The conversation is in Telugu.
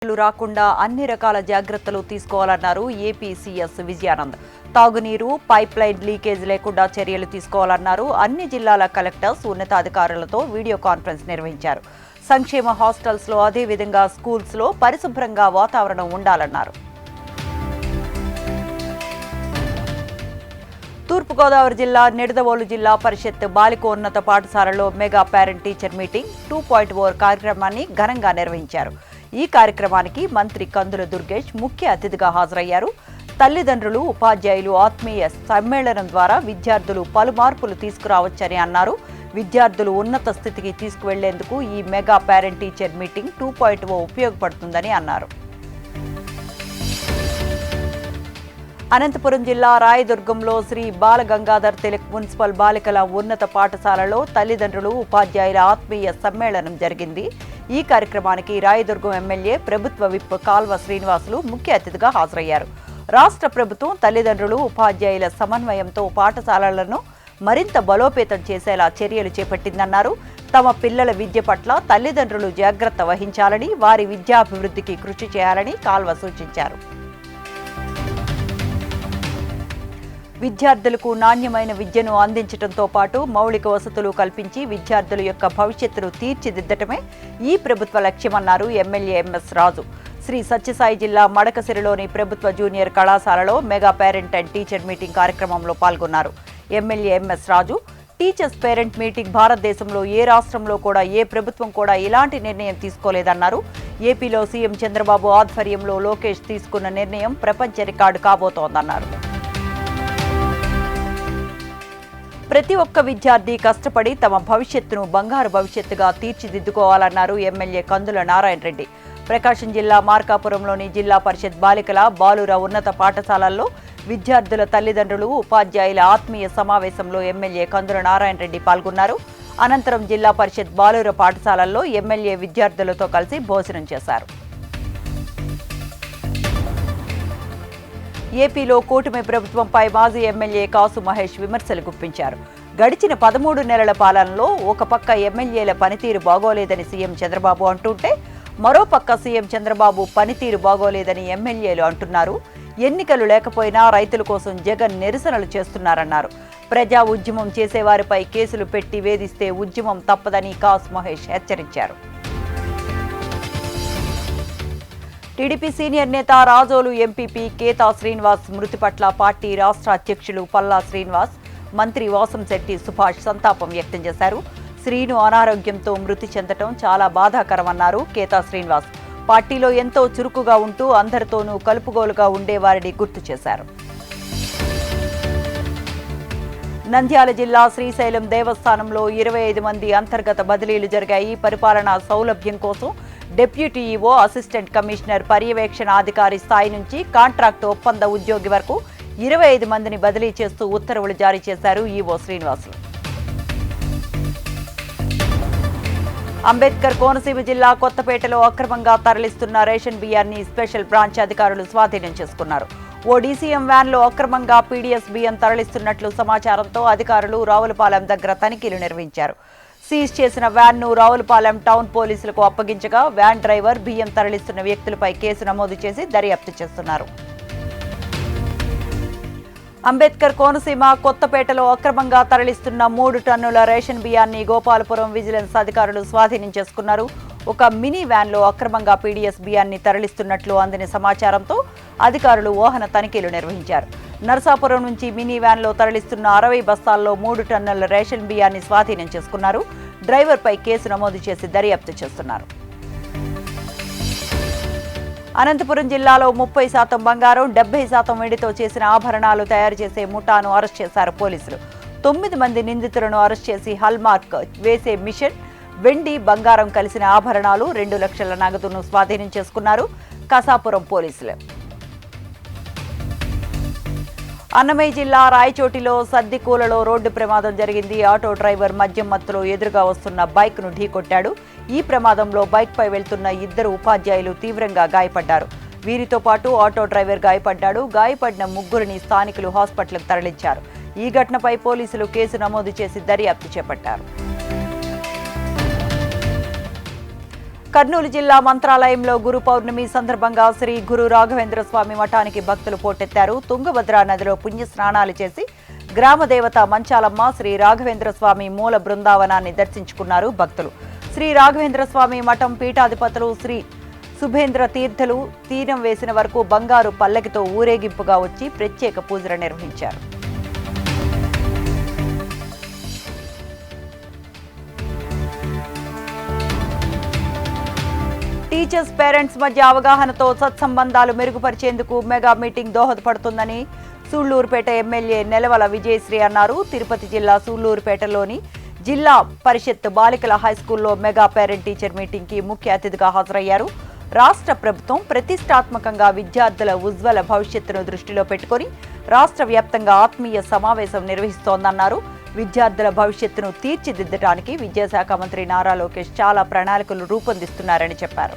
రాకుండా అన్ని రకాల జాగ్రత్తలు తీసుకోవాలన్నారు ఏపీ సీఎస్ విజయానంద్. తాగునీరు, పైప్ లైన్ లీకేజ్ లేకుండా చర్యలు తీసుకోవాలన్నారు. అన్ని జిల్లాల కలెక్టర్స్, ఉన్నతాధికారులతో వీడియో కాన్ఫరెన్స్ నిర్వహించారు. సంక్షేమ హాస్టల్స్ లో అదేవిధంగా స్కూల్స్ లో పరిశుభ్రంగా వాతావరణం ఉండాలన్నారు. తూర్పుగోదావరి జిల్లా నిడదవోలు జిల్లా పరిషత్ బాలికోన్నత పాఠశాలలో మెగా పేరెంట్ టీచర్ మీటింగ్ 2.0 కార్యక్రమాన్ని ఘనంగా నిర్వహించారు. ఈ కార్యక్రమానికి మంత్రి కందుల దుర్గేష్ ముఖ్య అతిథిగా హాజరయ్యారు. తల్లిదండ్రులు, ఉపాధ్యాయులు ఆత్మీయ సమ్మేళనం ద్వారా విద్యార్థులు పలు మార్పులు తీసుకురావచ్చని అన్నారు. విద్యార్థులు ఉన్నత స్థితికి తీసుకువెళ్లేందుకు ఈ మెగా పేరెంట్ టీచర్ మీటింగ్ 2.0 ఉపయోగపడుతుందని అన్నారు. అనంతపురం జిల్లా రాయదుర్గంలో శ్రీ బాలగంగాధర్ తిలక్ మున్సిపల్ బాలికల ఉన్నత పాఠశాలలో తల్లిదండ్రులు, ఉపాధ్యాయుల ఆత్మీయ సమ్మేళనం జరిగింది. ఈ కార్యక్రమానికి రాయదుర్గం ఎమ్మెల్యే ప్రభుత్వ విప్ కాల్వ శ్రీనివాసులు ముఖ్య అతిథిగా హాజరయ్యారు. రాష్ట్ర ప్రభుత్వం తల్లిదండ్రులు, ఉపాధ్యాయుల సమన్వయంతో పాఠశాలలను మరింత బలోపేతం చేసేలా చర్యలు చేపట్టిందన్నారు. తమ పిల్లల విద్య పట్ల తల్లిదండ్రులు జాగ్రత్త వహించాలని, వారి విద్యాభివృద్ధికి కృషి చేయాలని కాల్వ సూచించారు. విద్యార్థులకు నాణ్యమైన విద్యను అందించడంతో పాటు మౌలిక వసతులు కల్పించి విద్యార్థుల యొక్క భవిష్యత్తును తీర్చిదిద్దటమే ఈ ప్రభుత్వ లక్ష్యమన్నారు ఎమ్మెల్యే ఎంఎస్ రాజు. శ్రీ సత్యసాయి జిల్లా మడకసిరిలోని ప్రభుత్వ జూనియర్ కళాశాలలో mega parent and teacher meeting కార్యక్రమంలో పాల్గొన్నారు. ఎమ్మెల్యే ఎంఎస్ రాజు టీచర్స్ పేరెంట్ మీటింగ్ భారతదేశంలో ఏ రాష్ట్రంలో కూడా, ఏ ప్రభుత్వం కూడా ఇలాంటి నిర్ణయం తీసుకోలేదన్నారు. ఏపీలో సీఎం చంద్రబాబు ఆధ్వర్యంలో లోకేష్ తీసుకున్న నిర్ణయం ప్రపంచ రికార్డు కాబోతోందన్నారు. ప్రతి ఒక్క విద్యార్థి కష్టపడి తమ భవిష్యత్తును బంగారు భవిష్యత్తుగా తీర్చిదిద్దుకోవాలన్నారు ఎమ్మెల్యే కందుల నారాయణ రెడ్డి. ప్రకాశం జిల్లా మార్కాపురంలోని జిల్లా పరిషత్ బాలికల, బాలుర ఉన్నత పాఠశాలల్లో విద్యార్థుల తల్లిదండ్రులు, ఉపాధ్యాయుల ఆత్మీయ సమావేశంలో ఎమ్మెల్యే కందుల నారాయణ రెడ్డి పాల్గొన్నారు. అనంతరం జిల్లా పరిషత్ బాలుర పాఠశాలల్లో ఎమ్మెల్యే విద్యార్థులతో కలిసి భోజనం చేశారు. ఏపీలో కూటమి ప్రభుత్వంపై మాజీ ఎమ్మెల్యే కాసు మహేష్ విమర్శలు గుప్పించారు. గడిచిన 13 నెలల పాలనలో ఒక పక్క ఎమ్మెల్యేల పనితీరు బాగోలేదని సీఎం చంద్రబాబు అంటుంటే, మరోపక్క సీఎం చంద్రబాబు పనితీరు బాగోలేదని ఎమ్మెల్యేలు అంటున్నారు. ఎన్నికలు లేకపోయినా రైతుల కోసం జగన్ నిరసనలు చేస్తున్నారన్నారు. ప్రజా ఉద్యమం చేసేవారిపై కేసులు పెట్టి వేధిస్తే ఉద్యమం తప్పదని కాసు మహేష్ హెచ్చరించారు. టీడీపీ సీనియర్ నేత రాజోలు ఎంపీపీ కేతా శ్రీనివాస్ మృతి పట్ల పార్టీ రాష్ట్ర అధ్యక్షులు పల్లా శ్రీనివాస్, మంత్రి వాసంశెట్టి సుభాష్ సంతాపం వ్యక్తం చేశారు. శ్రీను అనారోగ్యంతో మృతి చెందడం చాలా బాధాకరమన్నారు కేతా శ్రీనివాస్. పార్టీలో ఎంతో చురుకుగా ఉంటూ అందరితోనూ కలుపుగోలుగా ఉండేవారిని గుర్తు చేశారు. నంద్యాల జిల్లా శ్రీశైలం దేవస్థానంలో 25 మంది అంతర్గత బదిలీలు జరిగాయి. పరిపాలనా సౌలభ్యం కోసం డిప్యూటీ ఈవో, అసిస్టెంట్ కమిషనర్, పర్యవేక్షణాధికారి స్థాయి నుంచి కాంట్రాక్టు ఒప్పంద ఉద్యోగి వరకు 25 మందిని బదిలీ చేస్తూ ఉత్తర్వులు జారీ చేశారు ఈవో శ్రీనివాసులు. అంబేద్కర్ కోనసీమ జిల్లా కొత్తపేటలో అక్రమంగా తరలిస్తున్న రేషన్ బియ్యాన్ని స్పెషల్ బ్రాంచ్ అధికారులు స్వాధీనం చేసుకున్నారు. ఓ డీసీఎం వ్యాన్లో అక్రమంగా పీడీఎస్ బియ్యం తరలిస్తున్నట్లు సమాచారంతో అధికారులు రావులపాలెం దగ్గర తనిఖీలు నిర్వహించారు. సీజ్ చేసిన వ్యాన్ను రావులపాలెం టౌన్ పోలీసులకు అప్పగించగా వ్యాన్ డ్రైవర్, బియ్యం తరలిస్తున్న వ్యక్తులపై కేసు నమోదు చేసి దర్యాప్తు చేస్తున్నారు. అంబేద్కర్ కోనసీమ కొత్తపేటలో అక్రమంగా తరలిస్తున్న 3 టన్నుల రేషన్ బియ్యాన్ని గోపాలపురం విజిలెన్స్ అధికారులు స్వాధీనం చేసుకున్నారు. ఒక మినీ వ్యాన్లో అక్రమంగా పీడీఎస్ బియ్యాన్ని తరలిస్తున్నట్లు అందిన సమాచారంతో అధికారులు వాహన తనిఖీలు నిర్వహించారు. నరసాపురం నుంచి మినీ వ్యాన్లో తరలిస్తున్న 60 బస్తాల్లో 3 టన్నుల రేషన్ బియ్యాన్ని స్వాధీనం చేసుకున్నారు. డ్రైవర్పై కేసు నమోదు చేసి దర్యాప్తు చేస్తున్నారు. అనంతపురం జిల్లాలో 30% బంగారం, 70% వెండితో చేసిన ఆభరణాలు తయారు చేసే ముఠాను అరెస్ట్ చేశారు పోలీసులు. 9 మంది నిందితులను అరెస్ట్ చేసి హాల్మార్క్ వేసే మిషన్, వెండి, బంగారం కలిసిన ఆభరణాలు, 2 లక్షల నగదును స్వాధీనం చేసుకున్నారు కసాపురం పోలీసులు. అన్నమయ్య జిల్లా రాయచోటిలో సద్దికూలలో రోడ్డు ప్రమాదం జరిగింది. ఆటో డ్రైవర్ మద్యం మత్తులో ఎదురుగా వస్తున్న బైక్ను ఢీకొట్టాడు. ఈ ప్రమాదంలో బైక్పై వెళ్తున్న 2 ఉపాధ్యాయులు తీవ్రంగా గాయపడ్డారు. వీరితో పాటు ఆటో డ్రైవర్ గాయపడ్డాడు. గాయపడిన 3 స్థానికులు హాస్పిటల్కు తరలించారు. ఈ ఘటనపై పోలీసులు కేసు నమోదు చేసి దర్యాప్తు చేపట్టారు. కర్నూలు జిల్లా మంత్రాలయంలో గురు పౌర్ణమి సందర్భంగా శ్రీ గురు రాఘవేంద్ర స్వామి మఠానికి భక్తులు పోటెత్తారు. తుంగభద్రా నదిలో పుణ్య స్నానాలు చేసి గ్రామదేవత మంచాలమ్మ శ్రీ రాఘవేంద్ర స్వామి మూల బృందావనాన్ని దర్శించుకున్నారు భక్తులు. శ్రీ రాఘవేంద్ర స్వామి మఠం పీఠాధిపతులు శ్రీ సుభేంద్ర తీర్థులు తీరం వేసిన వరకు బంగారు పల్లకితో ఊరేగింపుగా వచ్చి ప్రత్యేక పూజలు నిర్వహించారు. టీచర్స్ పేరెంట్స్ మధ్య అవగాహనతో సత్సంబంధాలు మెరుగుపరిచేందుకు మెగా మీటింగ్ దోహదపడుతుందని సూళ్లూరుపేట ఎమ్మెల్యే నెలవల విజయశ్రీ అన్నారు. తిరుపతి జిల్లా సూళ్లూరుపేటలోని జిల్లా పరిషత్ బాలికల హైస్కూల్లో మెగా పేరెంట్ టీచర్ మీటింగ్ కి ముఖ్య అతిథిగా హాజరయ్యారు. రాష్ట్ర ప్రభుత్వం ప్రతిష్టాత్మకంగా విద్యార్థుల ఉజ్వల భవిష్యత్తును దృష్టిలో పెట్టుకుని రాష్ట్ర వ్యాప్తంగా ఆత్మీయ సమావేశం నిర్వహిస్తోందన్నారు. విద్యార్థుల భవిష్యత్తును తీర్చిదిద్దడానికి విద్యాశాఖ మంత్రి నారా లోకేష్ చాలా ప్రణాళికలు రూపొందిస్తున్నారని చెప్పారు.